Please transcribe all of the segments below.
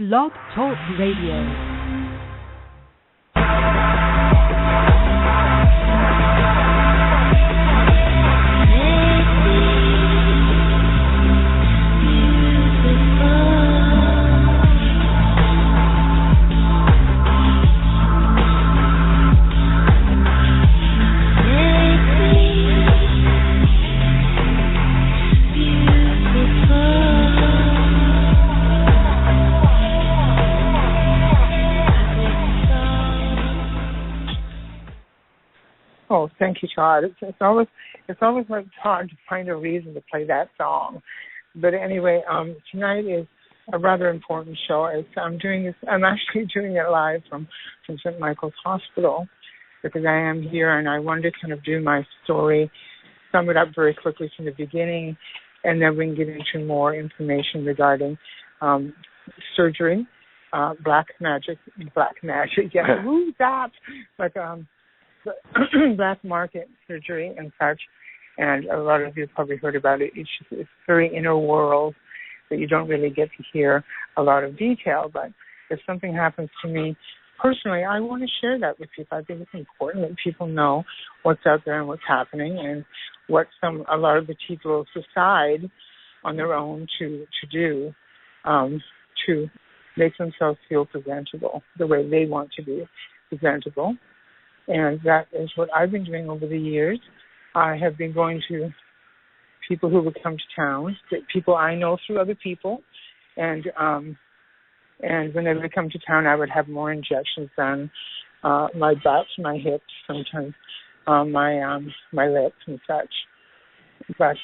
Blog Talk Radio. Oh, thank you, Todd. It's always like hard to find a reason to play that song. But anyway, tonight is a rather important show. I'm actually doing it live from St. Michael's Hospital because I am here and I wanted to kind of do my story, sum it up very quickly from the beginning, and then we can get into more information regarding surgery, black magic, yeah, who's that? Like black market surgery and such, and a lot of you have probably heard about it. It's very inner world that you don't really get to hear a lot of detail, but if something happens to me personally, I want to share that with people. I think it's important that people know what's out there and what's happening and what a lot of the people decide on their own to do to make themselves feel presentable the way they want to be presentable. And that is what I've been doing over the years. I have been going to people who would come to town, people I know through other people, and when they would come to town, I would have more injections done, my butt, my hips, sometimes my lips and such. But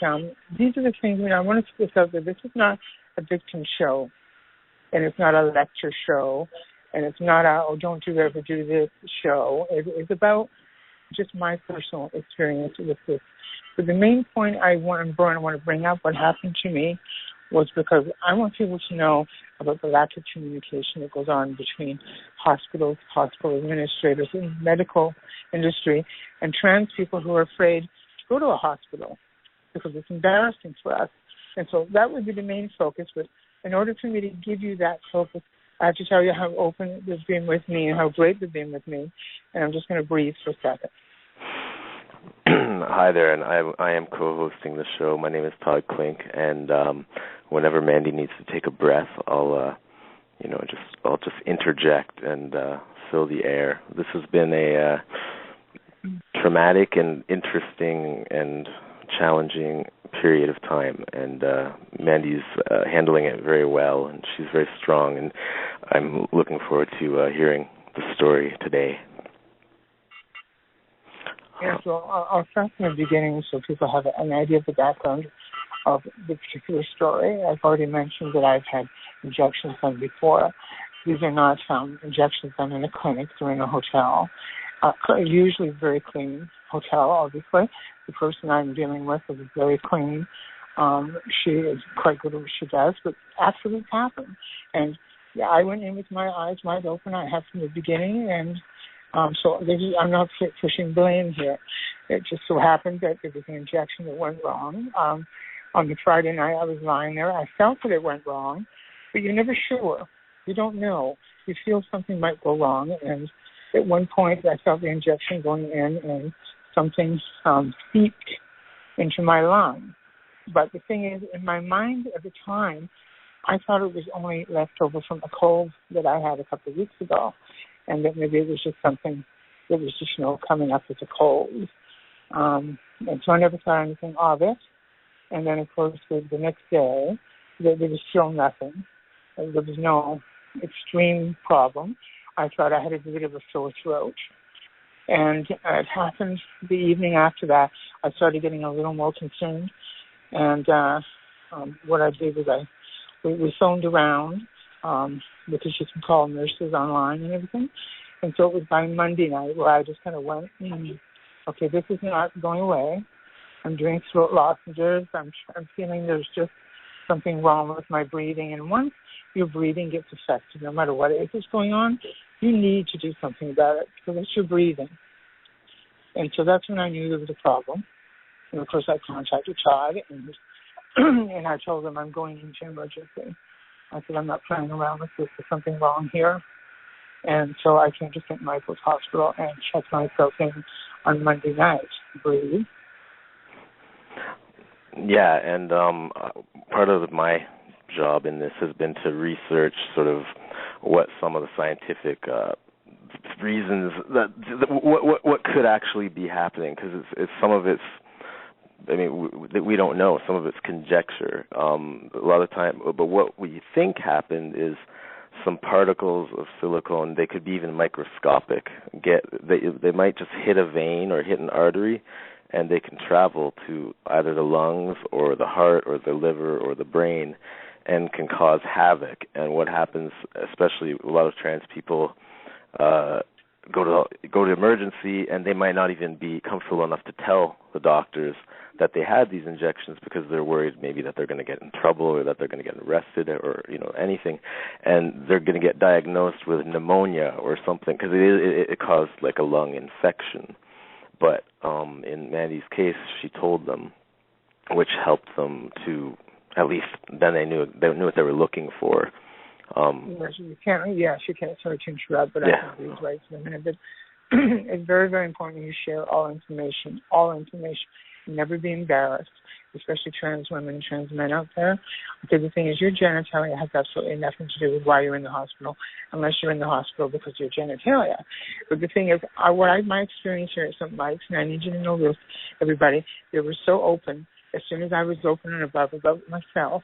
these are the things. I want to put this out there. This is not a victim show, and it's not a lecture show. And it's not don't you ever do this show. It's about just my personal experience with this. But the main point I want to bring up, what happened to me, was because I want people to know about the lack of communication that goes on between hospitals, hospital administrators, and medical industry, and trans people who are afraid to go to a hospital because it's embarrassing for us. And so that would be the main focus. But in order for me to give you that focus, I have to tell you how open they've been with me and how great they've been with me. And I'm just going to breathe for a second. Hi there, and I am co-hosting the show. My name is Todd Klink, and whenever Mandy needs to take a breath, I'll just interject and fill the air. This has been a traumatic and interesting and challenging period of time, and Mandy's handling it very well, and she's very strong, and I'm looking forward to hearing the story today. Yeah, so I'll start from the beginning so people have an idea of the background of the particular story. I've already mentioned that I've had injections done before. These are not injections done in a clinic or in a hotel. Usually very clean hotel, obviously. The person I'm dealing with is very clean. She is quite good at what she does, but accidents happen. And yeah, I went in with my eyes wide open. I have from the beginning, and so I'm not pushing blame here. It just so happened that there was an injection that went wrong. On the Friday night, I was lying there. I felt that it went wrong, but you're never sure. You don't know. You feel something might go wrong, and at one point, I felt the injection going in, and something seeped into my lung. But the thing is, in my mind at the time, I thought it was only left over from a cold that I had a couple of weeks ago, and that maybe it was just something that was just, coming up as a cold. And so I never thought anything of it. And then, of course, the next day, there was still nothing. There was no extreme problem. I thought I had a bit of a sore throat. And it happened the evening after that. I started getting a little more concerned. And what I did was we phoned around because you can call nurses online and everything. And so it was by Monday night where I just kind of went, okay, this is not going away. I'm doing throat lozenges. I'm feeling there's just something wrong with my breathing. And once your breathing gets affected, no matter what it is going on, you need to do something about it because it's your breathing. And so that's when I knew there was a problem. And, of course, I contacted Todd, and I told him I'm going into emergency. I said, I'm not playing around with this. There's something wrong here. And so I came to St. Michael's Hospital and checked myself in on Monday night. Breathe. Yeah, and part of my job in this has been to research sort of what some of the scientific reasons that what could actually be happening, because it's some of it's, I mean, we don't know. Some of it's conjecture. A lot of time, but what we think happened is some particles of silicone. They could be even microscopic. They might just hit a vein or hit an artery, and they can travel to either the lungs or the heart or the liver or the brain, and can cause havoc. And what happens, especially a lot of trans people, go to emergency, and they might not even be comfortable enough to tell the doctors that they had these injections, because they're worried maybe that they're going to get in trouble or that they're going to get arrested or anything, and they're going to get diagnosed with pneumonia or something, because it caused like a lung infection. But in Mandy's case, she told them, which helped them to, at least then they knew what they were looking for. She can't sort of interrupt, but yeah. I think he's right for a minute. But it's very, very important you share all information. Never be embarrassed, especially trans women, trans men out there. Okay, the thing is, your genitalia has absolutely nothing to do with why you're in the hospital, unless you're in the hospital because of your genitalia. But the thing is, my experience here at St. Mike's, and I need you to know this, everybody, they were so open. As soon as I was open and above about myself,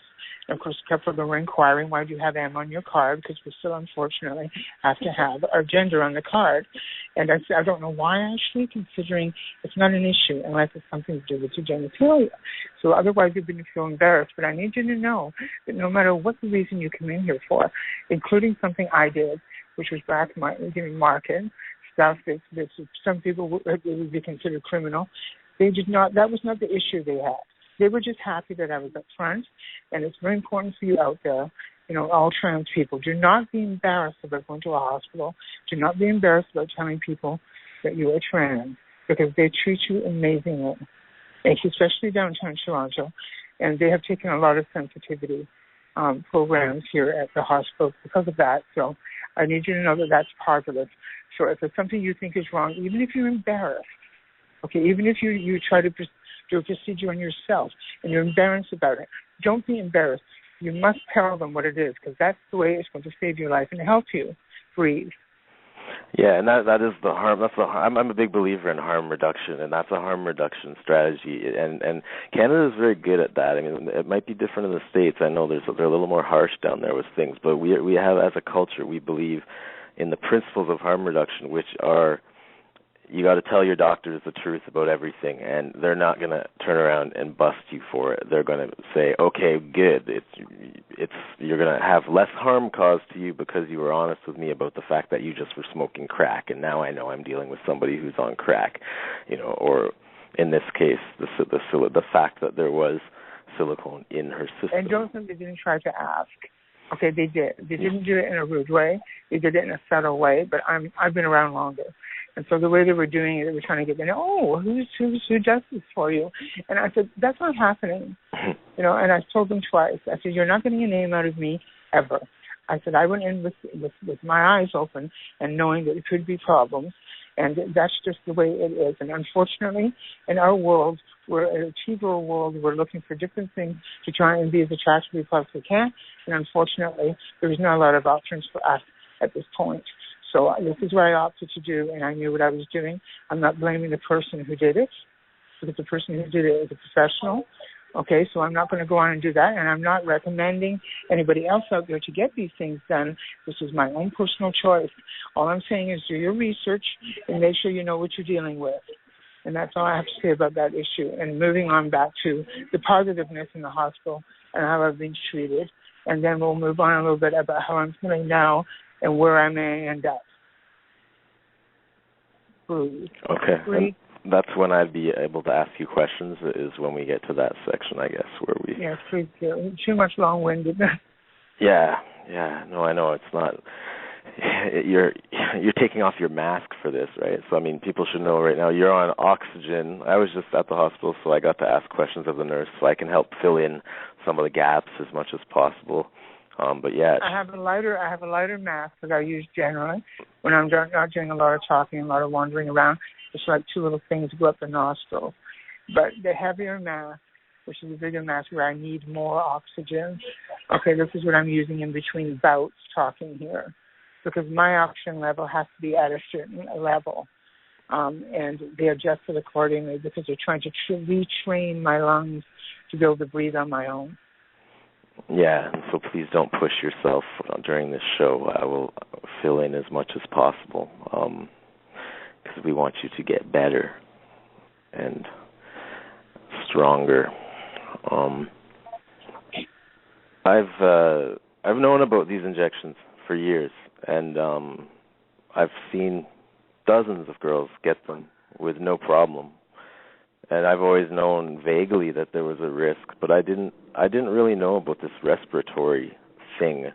and of course, people were inquiring, why do you have M on your card? Because we still, unfortunately, have to have our gender on the card. And I said, I don't know why, actually, considering it's not an issue unless it's something to do with your genitalia. So otherwise, you're going to feel embarrassed. But I need you to know that no matter what the reason you come in here for, including something I did, which was back giving market stuff that some people would be considered criminal, they did not. That was not the issue they had. They were just happy that I was up front, and it's very important for you out there, all trans people. Do not be embarrassed about going to a hospital. Do not be embarrassed about telling people that you are trans, because they treat you amazingly, especially downtown Toronto, and they have taken a lot of sensitivity programs here at the hospital because of that. So I need you to know that that's positive. So if there's something you think is wrong, even if you're embarrassed, okay, even if you try to do a procedure on yourself and you're embarrassed about it, don't be embarrassed. You must tell them what it is, because that's the way it's going to save your life and help you breathe. Yeah, and that is the harm. I'm a big believer in harm reduction, and that's a harm reduction strategy. And Canada is very good at that. I mean, it might be different in the States. I know they're a little more harsh down there with things, but we have, as a culture, we believe in the principles of harm reduction, which are, you got to tell your doctors the truth about everything, and they're not going to turn around and bust you for it. They're going to say, okay, good. You're going to have less harm caused to you because you were honest with me about the fact that you just were smoking crack, and now I know I'm dealing with somebody who's on crack, or in this case, the fact that there was silicone in her system. And don't think they didn't try to ask. Okay, they did. They didn't do it in a rude way. They did it in a subtle way. But I've been around longer. And so the way they were doing it, they were trying to get me, who does this for you? And I said, that's not happening. And I told them twice. I said, you're not getting a name out of me ever. I said, I went in with my eyes open and knowing that it could be problems. And that's just the way it is. And unfortunately, in our world, we're in a TV world, we're looking for different things to try and be as attractive as we possibly can. And unfortunately, there's not a lot of options for us at this point. So this is what I opted to do, and I knew what I was doing. I'm not blaming the person who did it, because the person who did it is a professional. Okay, so I'm not going to go on and do that, and I'm not recommending anybody else out there to get these things done. This is my own personal choice. All I'm saying is do your research and make sure you know what you're dealing with. And that's all I have to say about that issue. And moving on back to the positiveness in the hospital and how I've been treated, and then we'll move on a little bit about how I'm feeling now and where I may end up. Breathe. Okay. Breathe. That's when I'd be able to ask you questions, is when we get to that section, I guess, where we... Yes, please do. Too much long-windedness. Yeah. No, I know it's not... You're taking off your mask for this, right? So, I mean, people should know right now you're on oxygen. I was just at the hospital, so I got to ask questions of the nurse, so I can help fill in some of the gaps as much as possible. But yeah, I have a lighter mask that I use generally when I'm not doing a lot of talking, a lot of wandering around. It's like two little things go up the nostrils. But the heavier mask, which is a bigger mask where I need more oxygen, okay, this is what I'm using in between bouts talking here, because my oxygen level has to be at a certain level. And they adjust it accordingly because they're trying to retrain my lungs to be able to breathe on my own. Yeah, and so please don't push yourself during this show. I will fill in as much as possible because we want you to get better and stronger. I've known about these injections for years, and I've seen dozens of girls get them with no problem. And I've always known vaguely that there was a risk, but I didn't really know about this respiratory thing.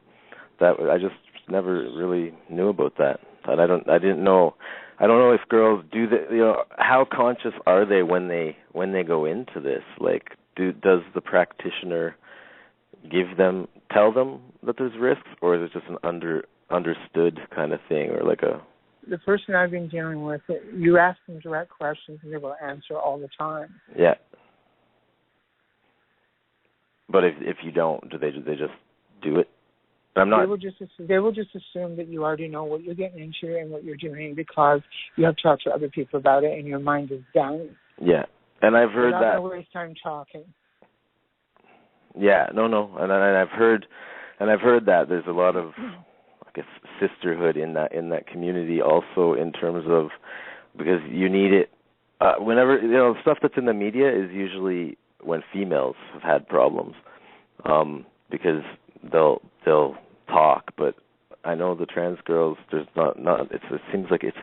That I just never really knew about that. And I don't know if girls do that. How conscious are they when they go into this? Like, does the practitioner tell them that there's risks, or is it just an understood kind of thing, or like a? The person I've been dealing with, you ask them direct questions and they will answer all the time. Yeah. But if you don't, do they just do it? They will just assume that you already know what you're getting into and what you're doing because you have talked to other people about it and your mind is done. Yeah, and I've heard that. You're not going to waste time talking. Yeah, no, and I've heard that there's a lot of, I guess, sisterhood in that community also, in terms of, because you need it whenever, stuff that's in the media is usually when females have had problems, because they'll talk, but I know the trans girls, there's not it seems like it's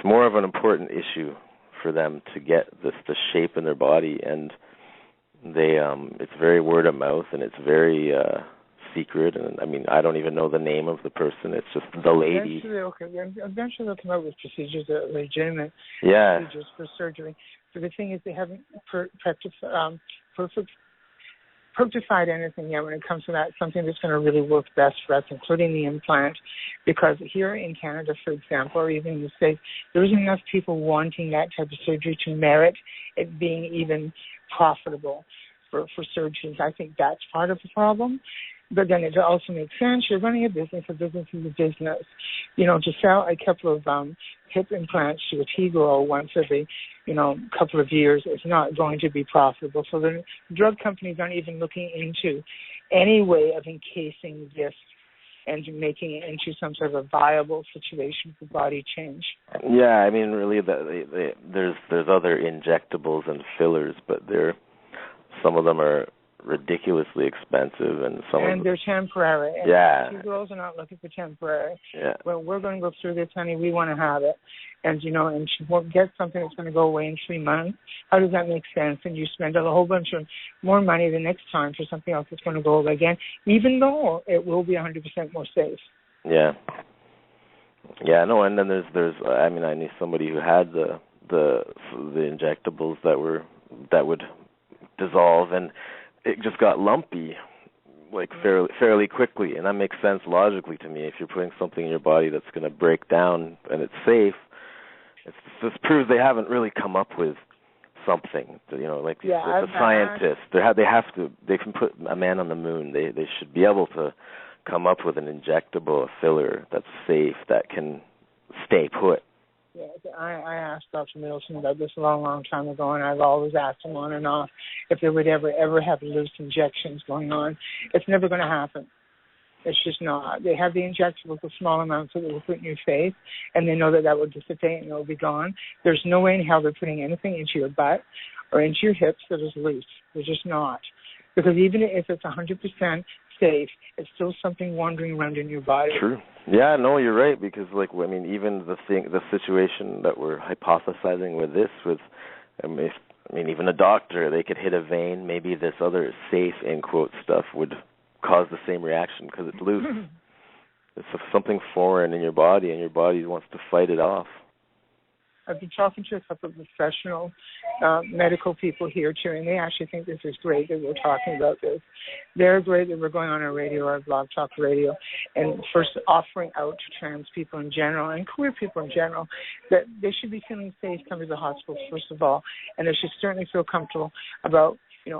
more of an important issue for them to get the shape in their body, and they it's very word of mouth, and it's very secret, and I mean, I don't even know the name of the person. It's just the lady. Eventually they'll come out with procedures that are legitimate procedures for surgery. But the thing is, they haven't fructified anything yet when it comes to that, something that's going to really work best for us, including the implant. Because here in Canada, for example, or even in the States, there isn't enough people wanting that type of surgery to merit it being even profitable for surgeons. I think that's part of the problem. But then it also makes sense. You're running a business is a business. To sell a couple of hip implants to a T-girl once every, couple of years is not going to be profitable. So the drug companies aren't even looking into any way of encasing this and making it into some sort of a viable situation for body change. Yeah, I mean, really, there's other injectables and fillers, but some of them are ridiculously expensive, and they're temporary. And two girls are not looking for temporary. Yeah. Well, we're going to go through this, honey. We want to have it, and and she won't get something that's going to go away in 3 months. How does that make sense? And you spend a whole bunch of more money the next time for something else that's going to go away again, even though it will be 100% more safe. Yeah. Yeah. No, and then there's. I mean, I knew somebody who had the injectables that would dissolve, and it just got lumpy, like fairly quickly, and that makes sense logically to me. If you're putting something in your body that's going to break down and it's safe, this proves they haven't really come up with something. Like the scientists, they can put a man on the moon. They should be able to come up with an injectable, a filler that's safe, that can stay put. Yeah, I asked Dr. Middleton about this a long time ago, and I've always asked him on and off if they would ever have loose injections going on. It's never going to happen. It's just not. They have the injectables with small amounts that they will put in your face, and they know that will dissipate and it will be gone. There's no way in hell they're putting anything into your butt or into your hips that is loose. They're just not. Because even if it's 100% safe, it's still something wandering around in your body. True. Yeah, no, you're right, because even the situation that we're hypothesizing with this, even a doctor, they could hit a vein, maybe this other safe, in quote, stuff would cause the same reaction because it's loose. It's something foreign in your body, and your body wants to fight it off. I've been talking to a couple of professional medical people here too, and they actually think this is great that we're talking about this. They're great that we're going on our radio, our blog talk radio, and first offering out to trans people in general and queer people in general that they should be feeling safe coming to the hospital, first of all, and they should certainly feel comfortable about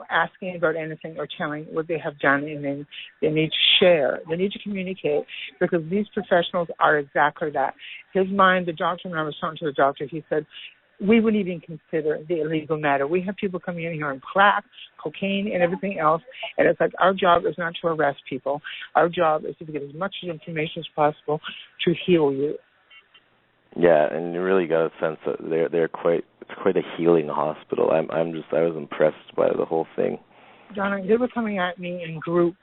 asking about anything or telling what they have done, and then they need to share. They need to communicate, because these professionals are exactly that. His mind, the doctor, when I was talking to the doctor, he said, we wouldn't even consider the illegal matter. We have people coming in here on crack, cocaine, and everything else, and it's like our job is not to arrest people. Our job is to get as much information as possible to heal you. Yeah, and you really got a sense that it's quite a healing hospital. I was impressed by the whole thing. Donna, they were coming at me in groups.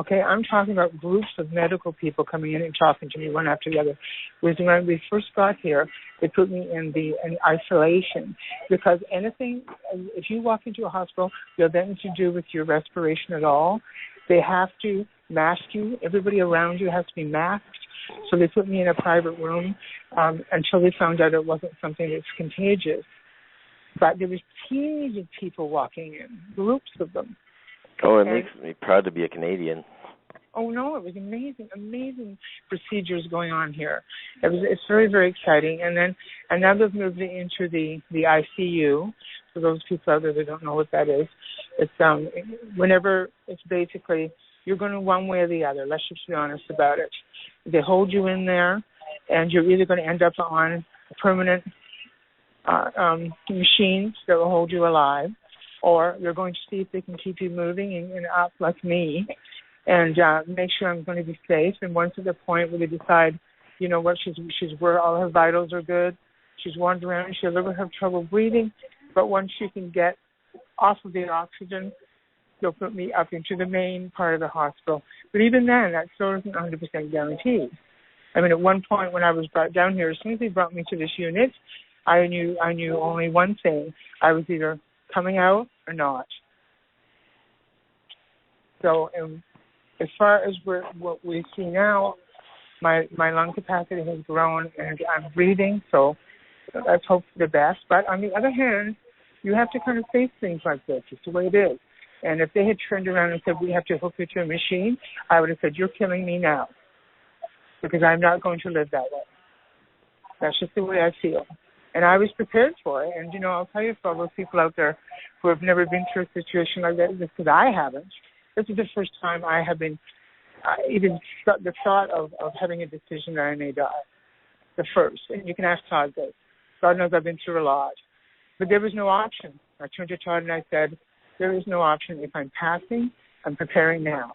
Okay, I'm talking about groups of medical people coming in and talking to me one after the other. When we first got here, they put me in isolation, because anything, if you walk into a hospital, you have anything to do with your respiration at all, they have to mask you. Everybody around you has to be masked. So they put me in a private room until they found out it wasn't something that's contagious. But there was teams of people walking in, groups of them. Oh, it makes me proud to be a Canadian. Oh, no, it was amazing procedures going on here. It's very, very exciting. And now they've moved it into the ICU. For those people out there that don't know what that is, it's whenever it's basically you're going to one way or the other. Let's just be honest about it. They hold you in there, and you're either going to end up on permanent machines that will hold you alive, or you're going to see if they can keep you moving and up like me, and make sure I'm going to be safe. And once at the point where they decide, you know what, she's where all her vitals are good, she's wandering around, she'll never have trouble breathing, but once she can get off of the oxygen, they'll put me up into the main part of the hospital. But even then, that still isn't 100% guaranteed. I mean, at one point when I was brought down here, as soon as they brought me to this unit, I knew only one thing. I was either coming out or not. So as far as what we see now, my lung capacity has grown and I'm breathing, so let's hope for the best. But on the other hand, you have to kind of face things like this. It's the way it is. And if they had turned around and said, we have to hook you to a machine, I would have said, you're killing me now, because I'm not going to live that way. That's just the way I feel. And I was prepared for it. And, I'll tell you, for all those people out there who have never been through a situation like that, because I haven't, this is the first time I have been even the thought of having a decision that I may die. The first. And you can ask Todd this. God knows I've been through a lot. But there was no option. I turned to Todd and I said, there is no option. If I'm passing, I'm preparing now.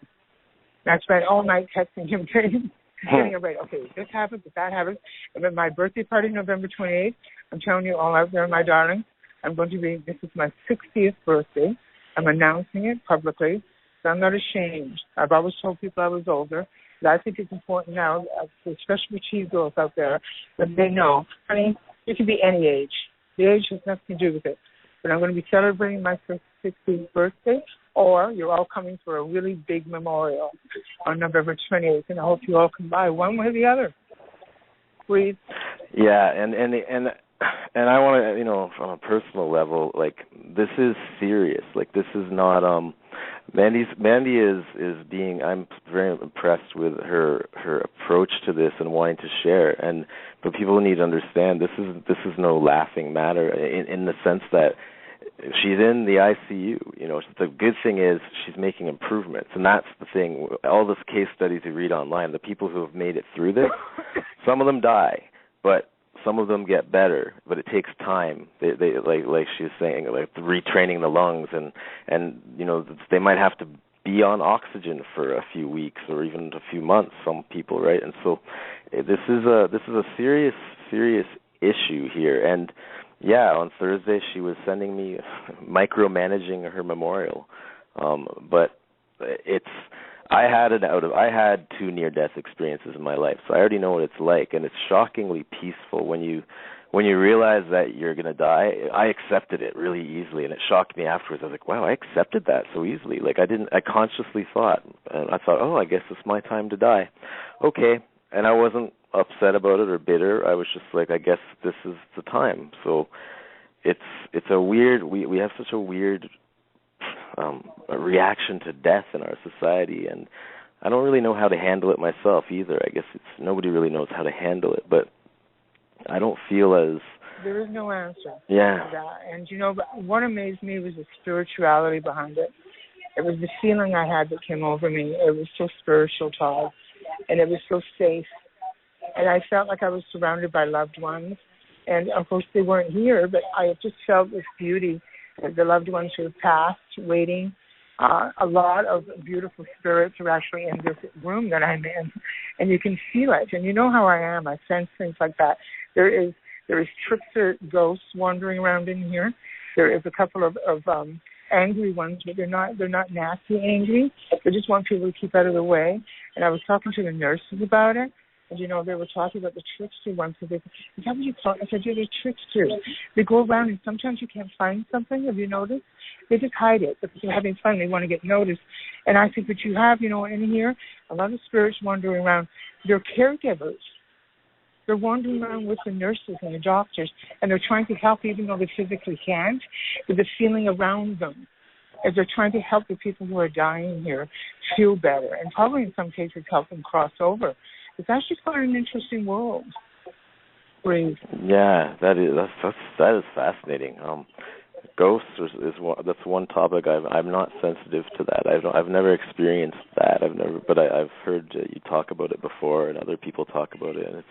And I spent all night texting him, getting it right. Okay, if this happens, if that happens. And then my birthday party, November 28th, I'm telling you all out there, my darling, this is my 60th birthday. I'm announcing it publicly, so I'm not ashamed. I've always told people I was older. But I think it's important now, especially with cheese girls out there, that they know, honey, you can be any age. The age has nothing to do with it. But I'm going to be celebrating my 60th birthday, or you're all coming for a really big memorial on November 28th, and I hope you all come by one way or the other. Please. Yeah, and I want to, on a personal level, like, this is serious. Like, this is not Mandy is being. I'm very impressed with her approach to this and wanting to share. But people need to understand this is no laughing matter in the sense that she's in the ICU. The good thing is she's making improvements, and that's the thing. All those case studies you read online, the people who have made it through this, some of them die, but some of them get better, but it takes time. They like she was saying, like retraining the lungs, and they might have to be on oxygen for a few weeks or even a few months. Some people, right? And so this is a serious issue here. And yeah, on Thursday she was sending me micromanaging her memorial, but I had 2 near-death experiences in my life, so I already know what it's like, and it's shockingly peaceful when you realize that you're going to die. I accepted it really easily, and it shocked me afterwards. I was like, wow, I accepted that so easily. Like, I consciously thought, and I thought, oh, I guess it's my time to die. Okay, and I wasn't upset about it or bitter. I was just like, I guess this is the time. So it's a weird. We have such a weird a reaction to death in our society, and I don't really know how to handle it myself either. I guess nobody really knows how to handle it, but I don't feel as there is no answer to that. And what amazed me was the spirituality behind it. It was the feeling I had that came over me. It was so spiritual, Todd, and it was so safe. And I felt like I was surrounded by loved ones. And, of course, they weren't here, but I just felt this beauty, the loved ones who have passed, waiting. A lot of beautiful spirits are actually in this room that I'm in, and you can feel it. And you know how I am. I sense things like that. There is trickster ghosts wandering around in here. There is a couple of angry ones, but they're not nasty angry. They just want people to keep out of the way. And I was talking to the nurses about it. And, they were talking about the trickster ones. So they said, is that what you call it? I said, yeah, they're tricksters. They go around and sometimes you can't find something. Have you noticed? They just hide it. Because they're having fun. They want to get noticed. And I think that you have, in here, a lot of spirits wandering around. They're caregivers. They're wandering around with the nurses and the doctors. And they're trying to help even though they physically can't. But the feeling around them as they're trying to help the people who are dying here feel better. And probably in some cases help them cross over. It's actually quite an interesting world. Brave. Yeah, that is fascinating. Ghosts that's one topic I'm not sensitive to that. I've never experienced that. But I've heard you talk about it before, and other people talk about it.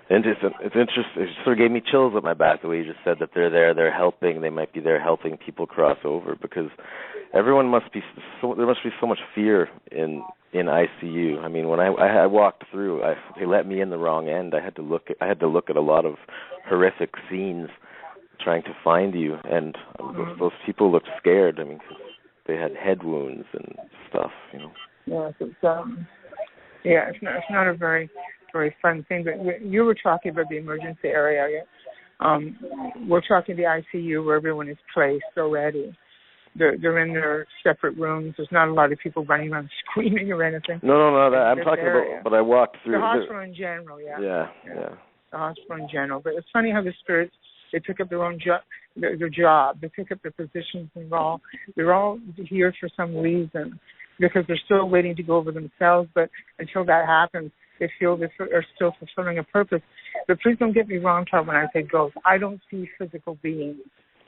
And it's interesting. It sort of gave me chills up my back the way you just said that they're helping. They might be there helping people cross over, because everyone there must be so much fear in ICU. I mean, when I walked through, they let me in the wrong end. I had to look at a lot of horrific scenes trying to find you, and those people looked scared. I mean, 'cause they had head wounds and stuff. Yes, it's not a very very fun thing. But you were talking about the emergency area. We're talking the ICU where everyone is placed already. They're in their separate rooms. There's not a lot of people running around screaming or anything. No. I'm talking about. But I walked through the hospital in general. Yeah. The hospital in general. But it's funny how the spirits, they pick up their own their job. They pick up their positions, and they're all here for some reason, because they're still waiting to go over themselves. But until that happens, they feel they are still fulfilling a purpose. But please don't get me wrong, Todd, when I say ghosts. I don't see physical beings.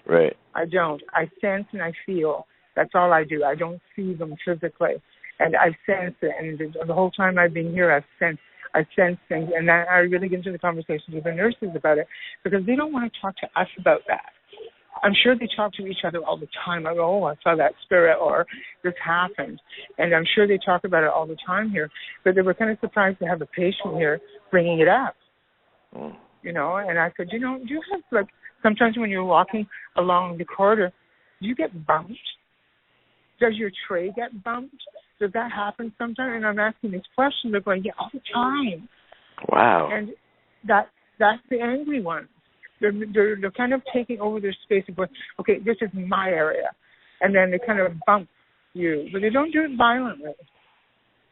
Right. I don't. I sense and I feel. That's all I do. I don't see them physically. And I've sensed it. And the whole time I've been here, I've sensed things. And I really get into the conversations with the nurses about it, because they don't want to talk to us about that. I'm sure they talk to each other all the time. I go, I saw that spirit, or this happened. And I'm sure they talk about it all the time here. But they were kind of surprised to have a patient here bringing it up. Mm. And I said, do you have, sometimes when you're walking along the corridor, do you get bumped? Does your tray get bumped? Does that happen sometimes? And I'm asking these questions. They're going, yeah, all the time. Wow. And that's the angry ones. They're kind of taking over their space and going, okay, this is my area. And then they kind of bump you. But they don't do it violently.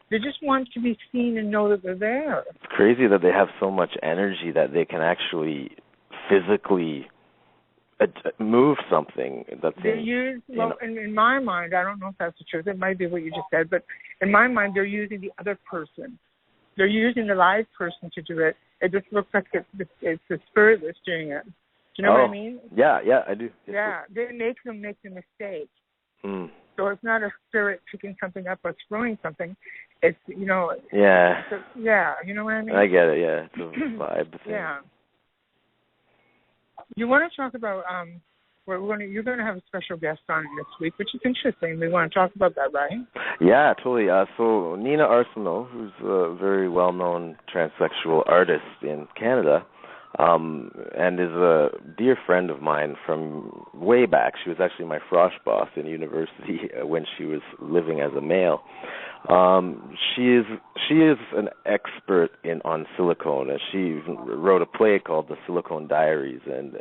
They just want to be seen and know that they're there. It's crazy that they have so much energy that they can actually physically move something. In my mind, I don't know if that's the truth. It might be what you just said, but in my mind, they're using the other person. They're using the live person to do it. It just looks like it's the spirit that's doing it. Do you know what I mean? Yeah, I do. Yeah, they make them make the mistake. Mm. So it's not a spirit picking something up or throwing something. It's, Yeah. You know what I mean? I get it, yeah. It's a vibe thing. Yeah. You want to talk about, you're going to have a special guest on this week, which is interesting. We want to talk about that, right? Yeah, totally. So Nina Arsenault, who's a very well-known transsexual artist in Canada, and is a dear friend of mine from way back. She was actually my frosh boss in university when she was living as a male. She is an expert on silicone, and she even wrote a play called The Silicone Diaries, and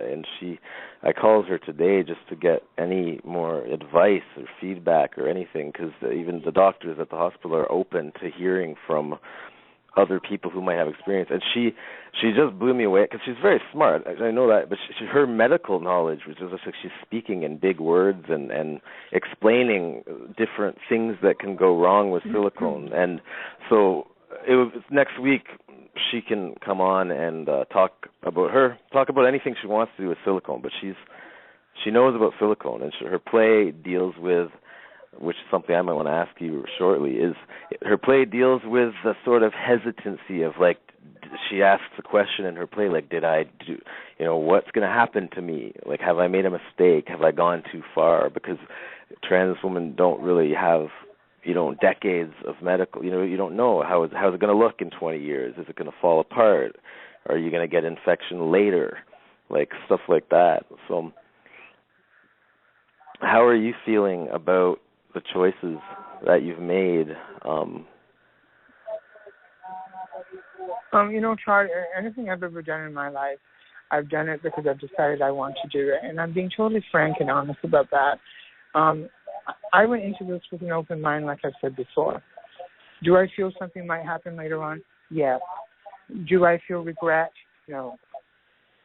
I called her today just to get any more advice or feedback or anything, because even the doctors at the hospital are open to hearing from other people who might have experience. And she just blew me away because she's very smart. I know that, but her medical knowledge was just like she's speaking in big words and explaining different things that can go wrong with silicone. And so next week she can come on and talk about anything she wants to do with silicone. But she knows about silicone, and her play deals with, which is something I might want to ask you shortly, is her play deals with the sort of hesitancy of, like, she asks a question in her play, like, did I do, what's going to happen to me? Like, have I made a mistake? Have I gone too far? Because trans women don't really have, decades of medical, you don't know how's it going to look in 20 years. Is it going to fall apart? Are you going to get infection later? Like, stuff like that. So how are you feeling about the choices that you've made? Charlie, anything I've ever done in my life, I've done it because I've decided I want to do it, and I'm being totally frank and honest about that. I went into this with an open mind, like I've said before. Do I feel something might happen later on? Yes. Do I feel regret? No.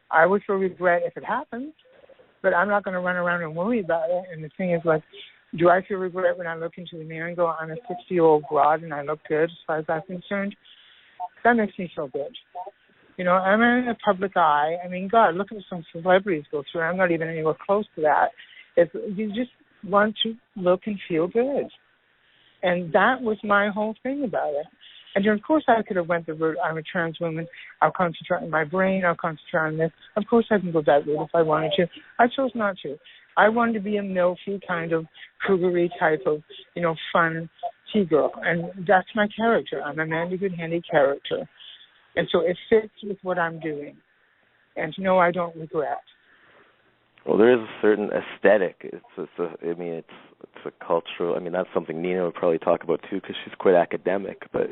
I would feel regret if it happens, but I'm not going to run around and worry about it. And the thing is, like, do I feel regret when I look into the mirror and go, I'm a 60-year-old broad and I look good as far as I'm concerned? That makes me feel good. I'm in the public eye. I mean, God, look at some celebrities go through. I'm not even anywhere close to that. You just want to look and feel good. And that was my whole thing about it. And then, of course, I could have went the route, I'm a trans woman, I'll concentrate on my brain, I'll concentrate on this. Of course I can go that route if I wanted to. I chose not to. I wanted to be a milky kind of cougary type of, fun tea-girl. And that's my character. I'm a Mandy Goodhandy character. And so it fits with what I'm doing. And no, I don't regret. Well, there is a certain aesthetic. It's a cultural. I mean, that's something Nina would probably talk about too, because she's quite academic. But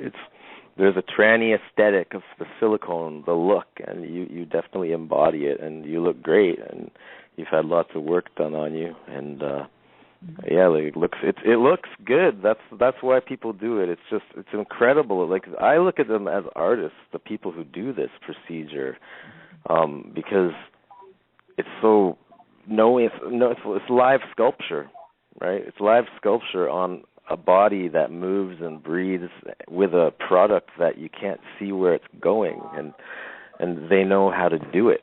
there's a tranny aesthetic of the silicone, the look, and you definitely embody it, and you look great, and you've had lots of work done on you, and it looks good. That's why people do it. It's incredible. Like, I look at them as artists, the people who do this procedure, because it's so. It's live sculpture, right? It's live sculpture on a body that moves and breathes with a product that you can't see where it's going, and they know how to do it.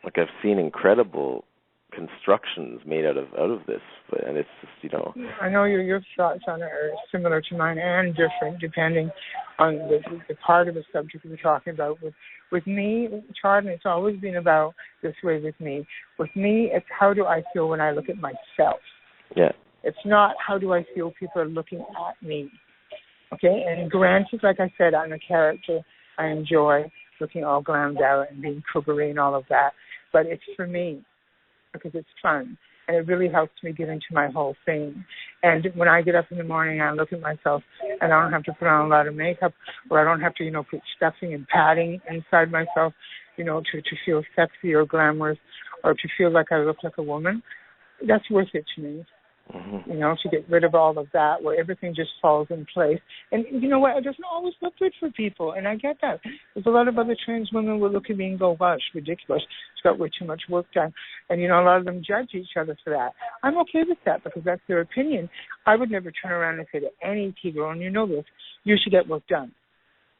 Like, I've seen incredible constructions made out of this, and it's just, I know your thoughts on it are similar to mine and different depending on the part of the subject we're talking about. With me, Charlie, it's always been about this way with me. With me, it's how do I feel when I look at myself. Yeah. It's not how do I feel people are looking at me. Okay? And granted, like I said, I'm a character. I enjoy looking all glammed out and being cougary and all of that. But it's for me because it's fun. And it really helps me get into my whole thing. And when I get up in the morning and I look at myself and I don't have to put on a lot of makeup, or I don't have to, put stuffing and padding inside myself, to feel sexy or glamorous or to feel like I look like a woman, that's worth it to me. Mm-hmm. To get rid of all of that where everything just falls in place. And you know what? It doesn't always look good for people, and I get that. There's a lot of other trans women will look at me and go, wow, it's ridiculous. It's got way too much work done. And, a lot of them judge each other for that. I'm okay with that because that's their opinion. I would never turn around and say to any T-girl, and you know this, you should get work done.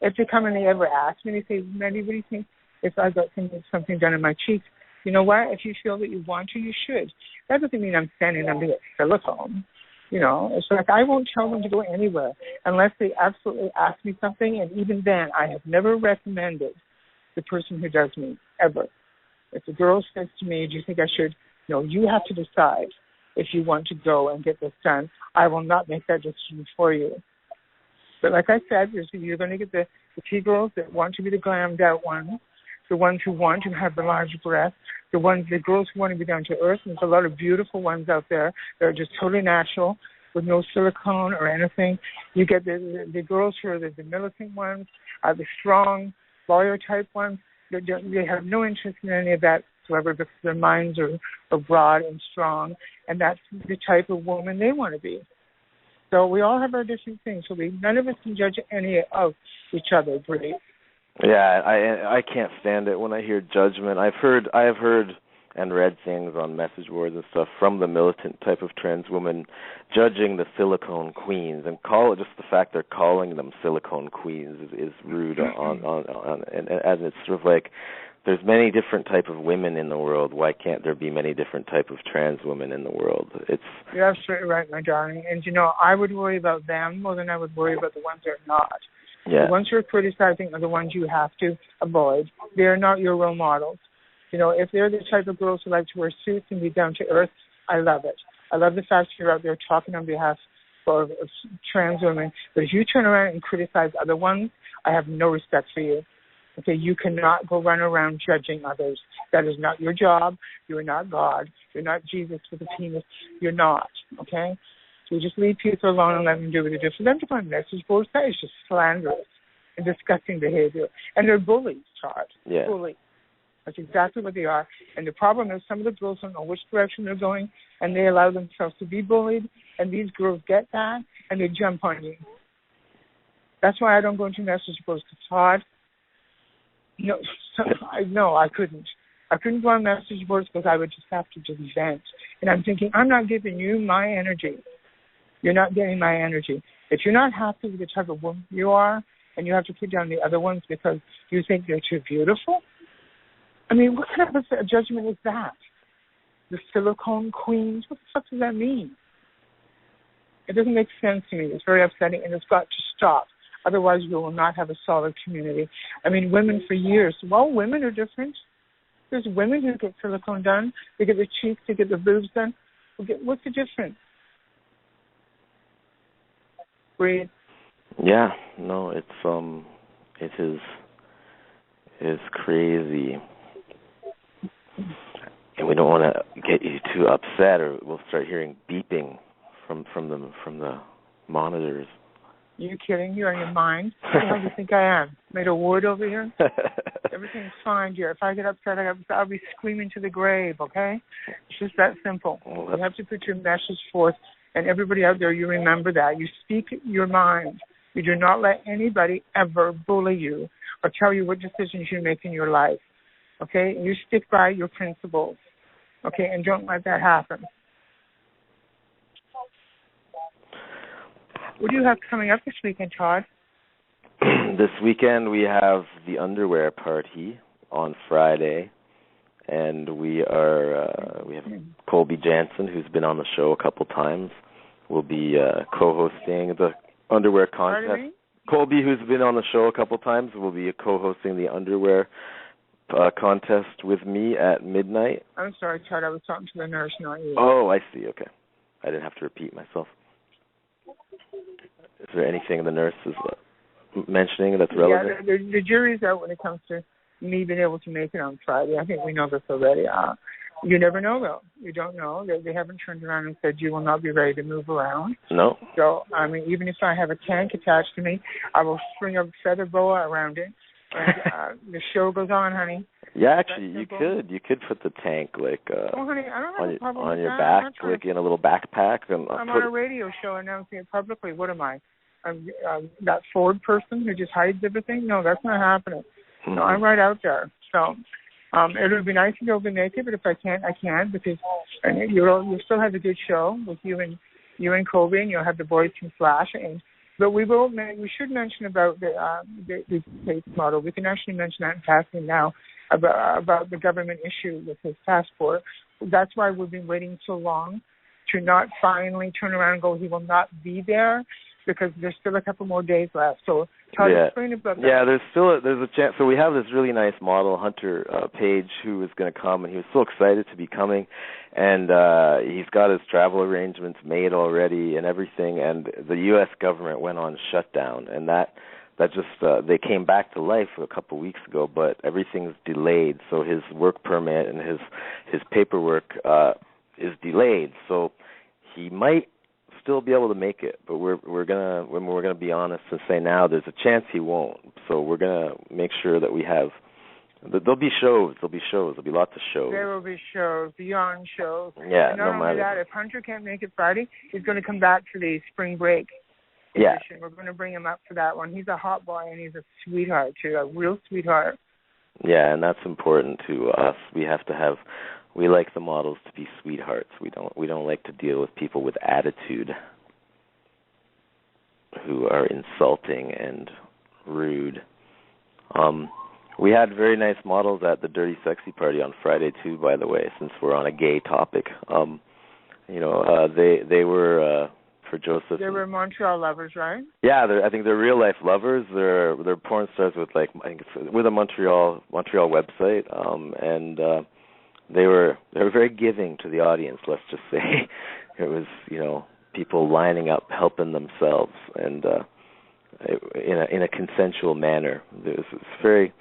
If they come and they ever ask me, they say, Mandy, what do you think if I got something done in my cheeks? You know what? If you feel that you want to, you should. That doesn't mean I'm standing them to get silicone. It's like I won't tell them to go anywhere unless they absolutely ask me something. And even then, I have never recommended the person who does me, ever. If a girl says to me, do you think I should? No, you have to decide if you want to go and get this done. I will not make that decision for you. But like I said, you're going to get the T-girls that want to be the glammed out ones, the ones who want to have the large breasts, the girls who want to be down to earth. And there's a lot of beautiful ones out there that are just totally natural with no silicone or anything. You get the girls who are the militant ones, the strong lawyer type ones. They have no interest in any of that whatsoever because their minds are broad and strong, and that's the type of woman they want to be. So we all have our different things. So none of us can judge any of each other, Bree. Yeah, I can't stand it when I hear judgment. I have heard and read things on message boards and stuff from the militant type of trans women judging the silicone queens, and just the fact they're calling them silicone queens is rude and it's sort of like, there's many different type of women in the world. Why can't there be many different type of trans women in the world? You're absolutely right, my darling. And I would worry about them more than I would worry about the ones that are not. Yeah. The ones who are criticizing are the ones you have to avoid. They are not your role models. If they're the type of girls who like to wear suits and be down to earth, I love it. I love the fact you're out there talking on behalf of trans women. But if you turn around and criticize other ones, I have no respect for you. Okay, you cannot go run around judging others. That is not your job. You are not God. You're not Jesus with a penis. You're not, okay? So you just leave people alone and let them do what they do. For them to find message boards, that is just slanderous and disgusting behavior. And they're bullies, Todd. Yeah. Bullies. That's exactly what they are. And the problem is some of the girls don't know which direction they're going, and they allow themselves to be bullied, and these girls get that, and they jump on you. That's why I don't go into message boards, because Todd, I couldn't. I couldn't go on message boards because I would just have to just vent. And I'm thinking, I'm not giving you my energy. You're not getting my energy. If you're not happy with the type of woman you are, and you have to put down the other ones because you think they're too beautiful, I mean, what kind of a judgment is that? The silicone queens? What the fuck does that mean? It doesn't make sense to me. It's very upsetting, and it's got to stop. Otherwise, we will not have a solid community. I mean, women for years. Well, women are different. There's women who get silicone done. They get their cheeks, they get their boobs done. What's the difference? Breathe. Yeah, no, it is crazy. And we don't want to get you too upset, or we'll start hearing beeping from the monitors. Are you kidding? You're on your mind? How do you think I am? Made a word over here? Everything's fine, dear. If I get upset, I'll be screaming to the grave, okay? It's just that simple. You have to put your message forth, and everybody out there, you remember that. You speak your mind. You do not let anybody ever bully you or tell you what decisions you make in your life, okay? You stick by your principles, okay, and don't let that happen. What do you have coming up this weekend, Todd? This weekend we have the underwear party on Friday, and we have Colby Jansen, who's been on the show a couple times, will be co-hosting the underwear contest. Colby, who's been on the show a couple times, will be co-hosting the underwear contest with me at midnight. I'm sorry, Todd. I was talking to the nurse, not you. Oh, I see. Okay. I didn't have to repeat myself. Is there anything the nurse is mentioning that's relevant? Yeah, the jury's out when it comes to me being able to make it on Friday. I think we know this already. You never know, though. You don't know. They haven't turned around and said you will not be ready to move around. No. So, I mean, even if I have a tank attached to me, I will string a feather boa around it, and the show goes on, honey. Yeah, actually, you could put the tank honey, I don't have a problem on with your that. back, like in a little backpack. And I'm on a radio show announcing it publicly. What am I? That Ford person who just hides everything? No, that's not happening. Mm-hmm. No, I'm right out there. So it would be nice to be able to make it, but if I can't, I can, because you'll still have a good show with you and Kobe, and you'll have the boys from Flash. But we should mention about the case model. We can actually mention that in passing now about the government issue with his passport. That's why we've been waiting so long to not finally turn around and go, he will not be there, because there's still a couple more days left. So Todd, explain about that. Yeah, there's a chance. So we have this really nice model, Hunter Page, who is going to come, and he was so excited to be coming, and he's got his travel arrangements made already and everything, and the U.S. government went on shutdown, and that just they came back to life a couple of weeks ago, but everything's delayed. So his work permit and his paperwork is delayed. So he might still be able to make it, but we're gonna be honest and say now there's a chance he won't. So we're gonna make sure that we have There'll be shows. There'll be lots of shows. There will be shows, beyond shows. Yeah, and not only that, if Hunter can't make it Friday, he's going to come back for the spring break edition. Yeah. We're going to bring him up for that one. He's a hot boy, and he's a sweetheart, too, a real sweetheart. Yeah, and that's important to us. We like the models to be sweethearts. We don't like to deal with people with attitude who are insulting and rude. We had very nice models at the Dirty Sexy Party on Friday too, by the way, since we're on a gay topic. They were for Joseph. They were Montreal lovers, right? Yeah, I think they're real life lovers. They're porn stars with with a Montreal website, and they were very giving to the audience. Let's just say it was people lining up, helping themselves, and in a consensual manner. It's very.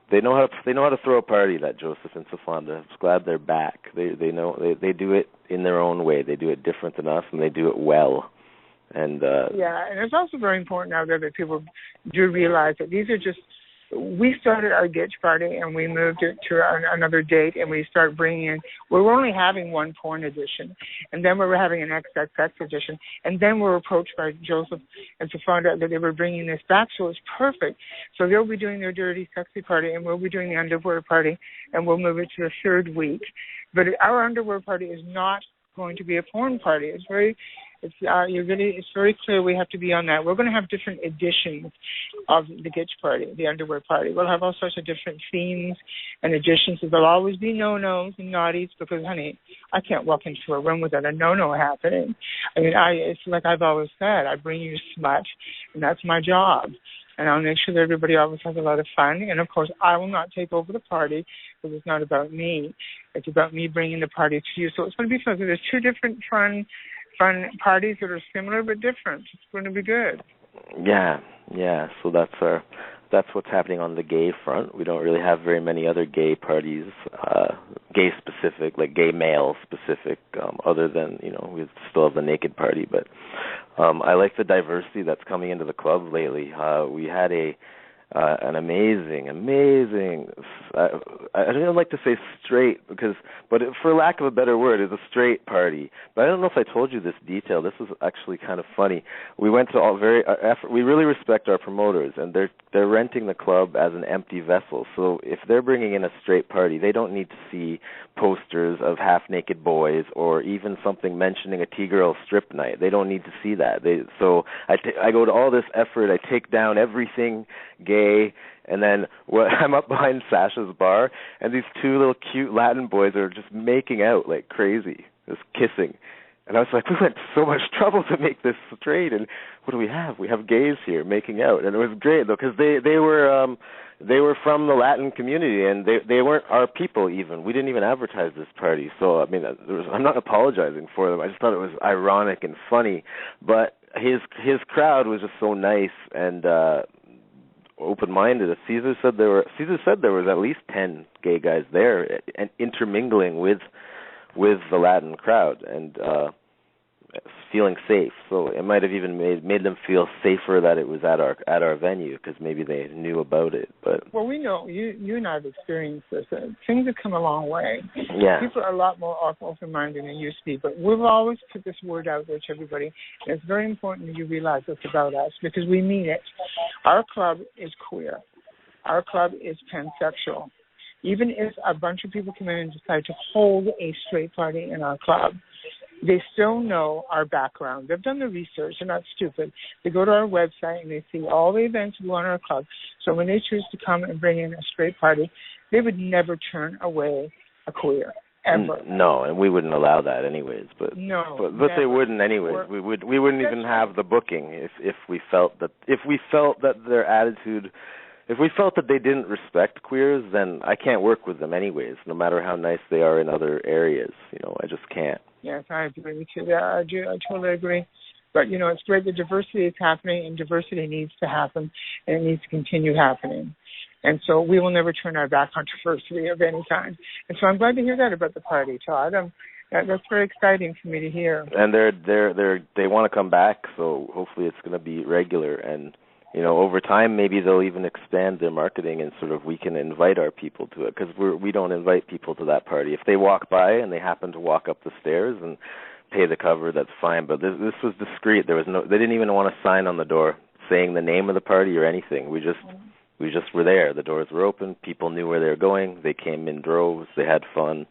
They know how to throw a party, that Joseph and Safanda. I'm glad they're back. They do it in their own way. They do it different than us, and they do it well. And and it's also very important now that people do realize that these are just. We started our Gitch party and we moved it to another date, and we start bringing in. We were only having one porn edition, and then we were having an XXX edition, and then we were approached by Joseph and to find out that they were bringing this back. So it's perfect. So they'll be doing their Dirty Sexy party, and we'll be doing the underwear party, and we'll move it to the third week. But our underwear party is not going to be a porn party. It's very clear we have to be on that. We're going to have different editions of the Gitch party, the underwear party. We'll have all sorts of different themes and editions. There'll always be no-nos and naughties because, honey, I can't walk into a room without a no-no happening. I mean, it's like I've always said, I bring you smut, and that's my job. And I'll make sure that everybody always has a lot of fun. And, of course, I will not take over the party because it's not about me. It's about me bringing the party to you. So it's going to be fun. There's two different fun parties that are similar but different. It's going to be good. Yeah. So that's what's happening on the gay front. We don't really have very many other gay parties, gay specific, like gay male specific, other than, we still have the naked party. But I like the diversity that's coming into the club lately. We had an amazing, I don't like to say straight but for lack of a better word, it's a straight party. But I don't know if I told you this detail. This is actually kind of funny. We went to we really respect our promoters, and they're renting the club as an empty vessel. So if they're bringing in a straight party, they don't need to see posters of half-naked boys or even something mentioning a T-girl strip night. They don't need to see that. So I go to all this effort. I take down everything gay, and then I'm up behind Sasha's bar, and these two little cute Latin boys are just making out like crazy, just kissing. And I was like, we went to so much trouble to make this straight, and what do we have? We have gays here making out, and it was great though, because they were from the Latin community, and they weren't our people even. We didn't even advertise this party, so I mean, I'm not apologizing for them. I just thought it was ironic and funny, but his crowd was just so nice and open-minded. Caesar said there was at least 10 gay guys there and intermingling with the Latin crowd and feeling safe. So it might have even made them feel safer that it was at our venue because maybe they knew about it. But we know you and I have experienced this. Things have come a long way. Yeah, people are a lot more open-minded than they used to be. But we've always put this word out there to everybody. And it's very important that you realize this about us because we mean it. Our club is queer. Our club is pansexual. Even if a bunch of people come in and decide to hold a straight party in our club, they still know our background. They've done the research. They're not stupid. They go to our website and they see all the events we go on our club. So when they choose to come and bring in a straight party, they would never turn away a queer, ever. No, and we wouldn't allow that anyways. But they wouldn't anyways. We wouldn't even have the booking if we felt that their attitude. If we felt that they didn't respect queers, then I can't work with them anyways, no matter how nice they are in other areas. I just can't. Yes, I agree with you there. I totally agree. But, it's great that diversity is happening, and diversity needs to happen, and it needs to continue happening. And so we will never turn our back on diversity of any kind. And so I'm glad to hear that about the party, Todd. That's very exciting for me to hear. And they want to come back, so hopefully it's going to be regular. And over time, maybe they'll even expand their marketing and sort of we can invite our people to it, because we don't invite people to that party. If they walk by and they happen to walk up the stairs and pay the cover, that's fine. But this was discreet. They didn't even want a sign on the door saying the name of the party or anything. We just were there. The doors were open. People knew where they were going. They came in droves. They had fun.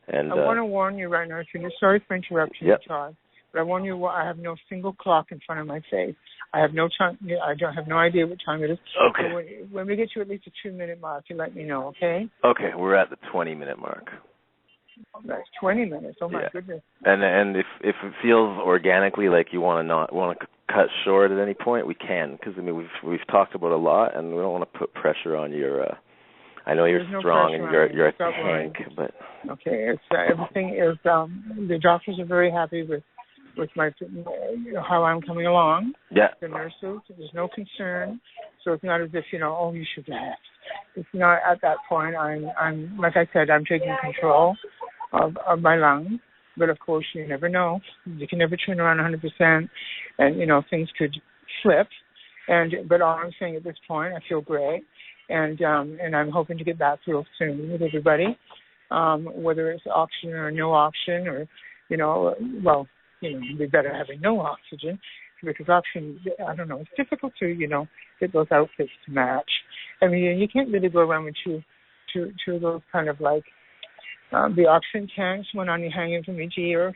And I want to warn you right now. Sorry for interrupting you, Todd. But I warn you, I have no single clock in front of my face. I have no time. I don't have no idea what time it is. Okay. So when we get to at least a 2-minute mark, you let me know, okay? Okay, we're at the 20-minute mark. That's 20 minutes. Oh my goodness. And if it feels organically like you want to cut short at any point, we can, because we've talked about a lot, and we don't want to put pressure on your. I know you're strong and you're a tank, but okay. It's everything is. The doctors are very happy with my how I'm coming along. Yeah. The nurses, there's no concern. So it's not as if you should rest. It's not at that point. I'm like I said, I'm taking control of my lungs. But of course, you never know. You can never turn around 100%, and things could slip. But all I'm saying at this point, I feel great, and I'm hoping to get back real soon with everybody, whether it's oxygen or no oxygen, or be better having no oxygen, because oxygen, I don't know, it's difficult to get those outfits to match. I mean, you can't really go around with two of those kind of like. The oxygen tanks, one on you hanging from each ear,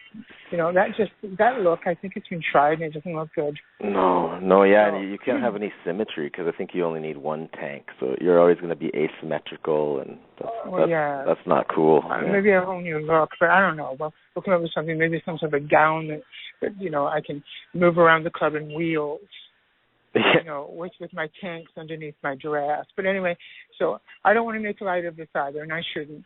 that look, I think it's been tried and it doesn't look good. No, yeah, and you can't have any symmetry, because I think you only need one tank, so you're always going to be asymmetrical, and that's not cool. Maybe a whole new look, but I don't know. Well, we'll come up with something, maybe some sort of a gown that I can move around the club in wheels. With my tanks underneath my dress. But anyway, so I don't want to make light of this either, and I shouldn't.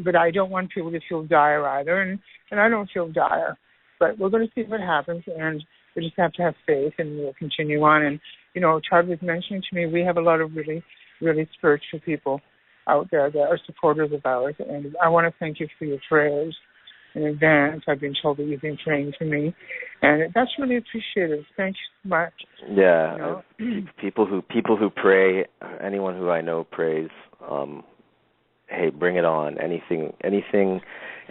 But I don't want people to feel dire either, and I don't feel dire. But we're going to see what happens, and we just have to have faith, and we'll continue on. And, Todd was mentioning to me, we have a lot of really, really spiritual people out there that are supporters of ours, and I want to thank you for your prayers in advance. I've been told that you've been praying for me, and that's really appreciated. Thank you so much. Yeah, people who pray, anyone who I know prays. Hey, bring it on. Anything,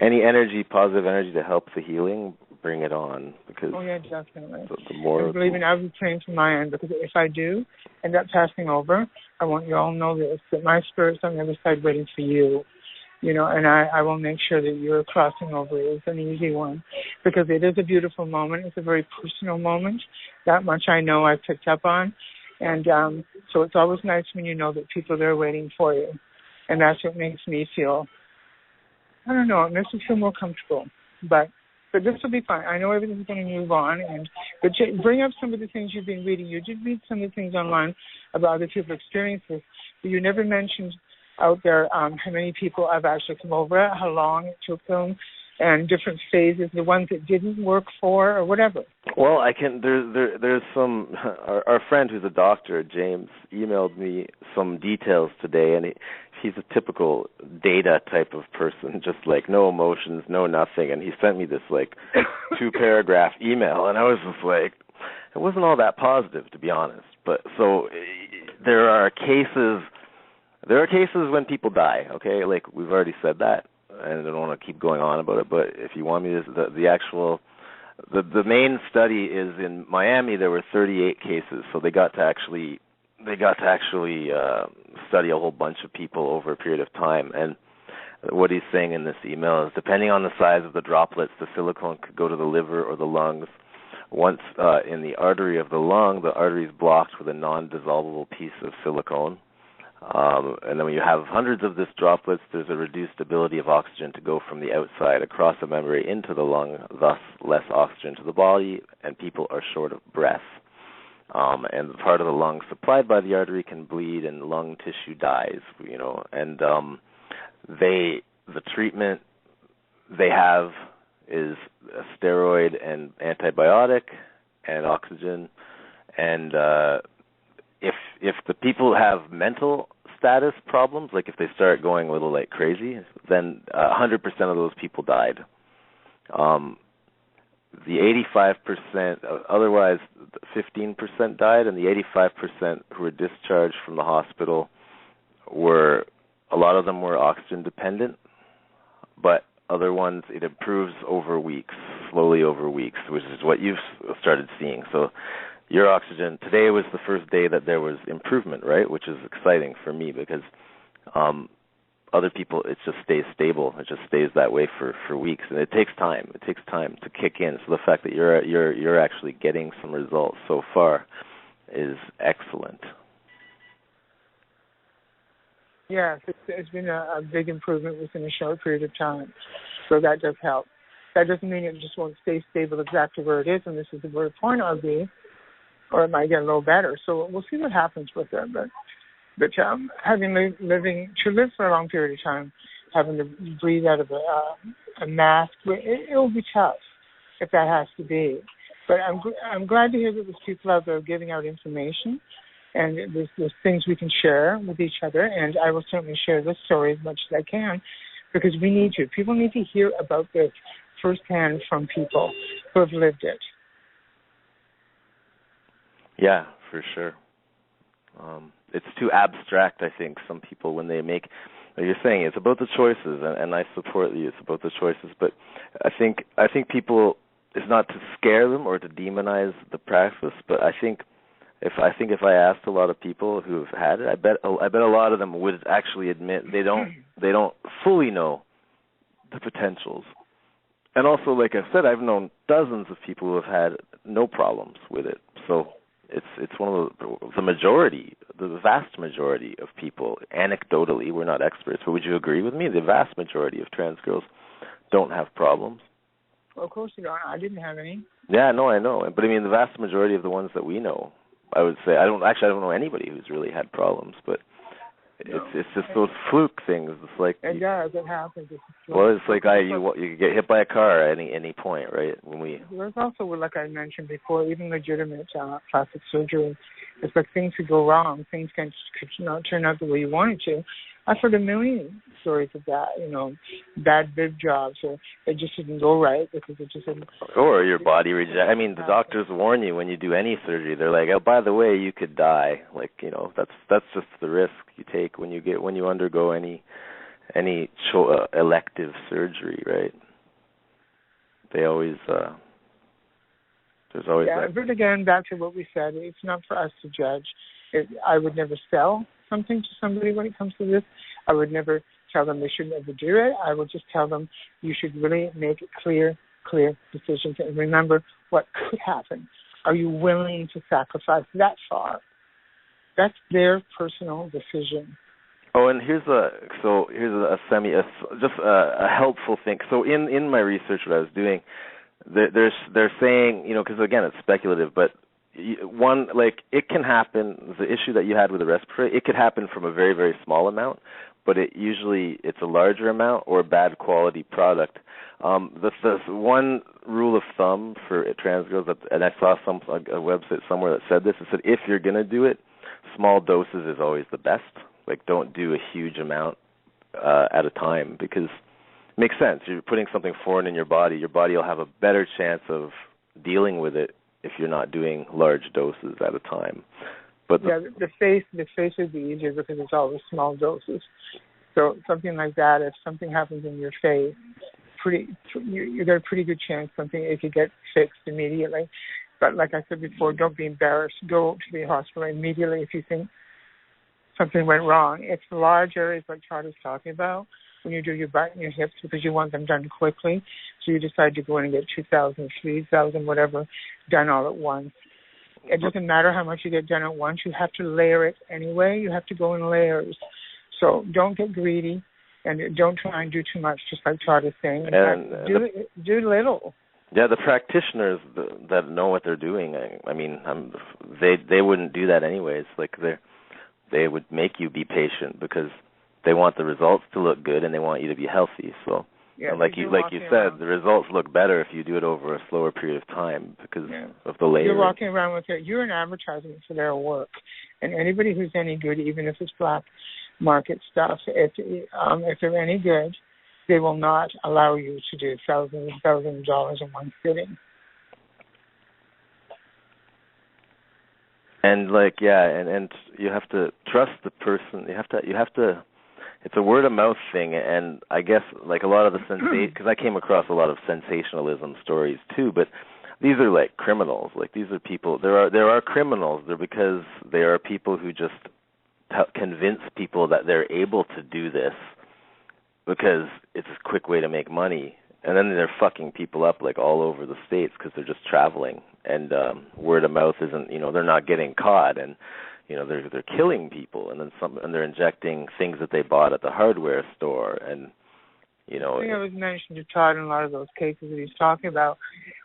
any energy, positive energy to help the healing, bring it on. Because definitely. The more I believe in. I'll be praying from my end, because if I do end up passing over, I want you all to know this, that my spirit's on the other side waiting for you. And I will make sure that your crossing over is an easy one, because it is a beautiful moment. It's a very personal moment. That much I know I've picked up on. And so it's always nice when you know that people are there waiting for you. And that's what makes me feel, I don't know, it makes me feel more comfortable. But this will be fine. I know everything's going to move on. But bring up some of the things you've been reading. You did read some of the things online about other people's experiences, but you never mentioned out there how many people have actually come over, how long it took them, and different phases, the ones that didn't work for, or whatever. Well, I can. There's some. Our friend who's a doctor, James, emailed me some details today, and he's a typical data type of person, just like no emotions, no nothing, and he sent me this like 2-paragraph email, and I was just like, it wasn't all that positive, to be honest. But so there are cases when people die, okay? Like, we've already said that, and I don't want to keep going on about it, but if you want me to, the main study is in Miami. There were 38 cases, so they got to actually study a whole bunch of people over a period of time. And what he's saying in this email is, depending on the size of the droplets, the silicone could go to the liver or the lungs. Once in the artery of the lung, the artery is blocked with a non-dissolvable piece of silicone. And then when you have hundreds of these droplets, there's a reduced ability of oxygen to go from the outside across the membrane into the lung, thus less oxygen to the body, and people are short of breath. And the part of the lung supplied by the artery can bleed, and lung tissue dies, And the treatment they have is a steroid and antibiotic and oxygen. And if the people have mental status problems, like if they start going a little like crazy, then 100% of those people died. the 85%, otherwise 15% died, and the 85% who were discharged from the hospital a lot of them were oxygen dependent, but other ones, it improves over weeks, slowly over weeks, which is what you've started seeing. So your oxygen, today was the first day that there was improvement, right, which is exciting for me because other people, it just stays stable. It just stays that way for weeks, and it takes time. It takes time to kick in. So the fact that you're actually getting some results so far is excellent. Yes, it's been a big improvement within a short period of time, so that does help. That doesn't mean it just won't stay stable exactly where it is, and this is where the point I'll be, or it might get a little better. So we'll see what happens with it. But having lived for a long period of time, having to breathe out of a mask, it will be tough if that has to be. But I'm glad to hear that there's people out there giving out information. And there's things we can share with each other, and I will certainly share this story as much as I can because we need to. People need to hear about this firsthand from people who have lived it. Yeah, for sure. It's too abstract, I think, some people when they make, like you're saying, it's about the choices, and I support you, it's about the choices, but I think people, it's not to scare them or to demonize the practice, but I think if I asked a lot of people who've had it, I bet a lot of them would actually admit they don't fully know the potentials. And also, like I said, I've known dozens of people who have had no problems with it. So it's one of the majority, the vast majority of people. Anecdotally, we're not experts, but would you agree with me? The vast majority of trans girls don't have problems. Well, of course you don't. I didn't have any. Yeah, no, I know. But I mean, the vast majority of the ones that we know, I would say, I don't know anybody who's really had problems, but it's just those fluke things. It's like it does. It happens. It's like you get hit by a car at any point, right? There's also, like I mentioned before, even legitimate plastic surgery. It's like things could go wrong. Things could not turn out the way you want it to. I've heard a million stories of that. Bad bib jobs, or it just didn't go right because it just didn't. Or your body reject. I mean, the doctors warn you when you do any surgery. They're like, oh, by the way, you could die. Like, that's just the risk you take when you undergo any elective surgery, right? They always there's always that. But again, back to what we said, it's not for us to judge. I would never sell something to somebody when it comes to this. I would never tell them they should never do it. I would just tell them you should really make clear decisions and remember what could happen. Are you willing to sacrifice that far? That's their personal decision. Oh, and here's a helpful thing. So in my research, what I was doing, they're saying, because again it's speculative, but one, like, it can happen. The issue that you had with the respiratory, it could happen from a very, very small amount, but it's a larger amount or a bad quality product. The one rule of thumb for trans girls, and I saw a website somewhere that said this. It said if you're gonna do it, small doses is always the best. Like, don't do a huge amount at a time, because it makes sense. You're putting something foreign in your body. Your body will have a better chance of dealing with it if you're not doing large doses at a time. But the face would be easier because it's always small doses. So something like that, if something happens in your face, you got a pretty good chance it could get fixed immediately. But like I said before, don't be embarrassed. Go to the hospital immediately if you think something went wrong. It's the large areas like Todd is talking about when you do your butt and your hips because you want them done quickly. So you decide to go in and get 2,000, 3,000, whatever, done all at once. It doesn't matter how much you get done at once. You have to layer it anyway. You have to go in layers. So don't get greedy and don't try and do too much, just like Todd is saying. Do little. Yeah, the practitioners that know what they're doing, I mean, they wouldn't do that anyways. Like, they would make you be patient because they want the results to look good and they want you to be healthy. So, yeah, and like you said, the results look better if you do it over a slower period of time because of the layering. You're walking around with it. You're an advertisement for their work, and anybody who's any good, even if it's black market stuff, if they're any good, they will not allow you to do thousands and thousands of dollars in one sitting. And like, yeah, and you have to trust the person. You have to. It's a word of mouth thing, and I guess like a lot of the because I came across a lot of sensationalism stories too, but these are like criminals. Like these are people. There are criminals. They're because they are people who just convince people that they're able to do this because it's a quick way to make money, and then they're fucking people up like all over the states because they're just traveling, and word of mouth isn't. They're not getting caught, and they're killing people, and then they're injecting things that they bought at the hardware store, and I think it was mentioned to Todd in a lot of those cases that he's talking about.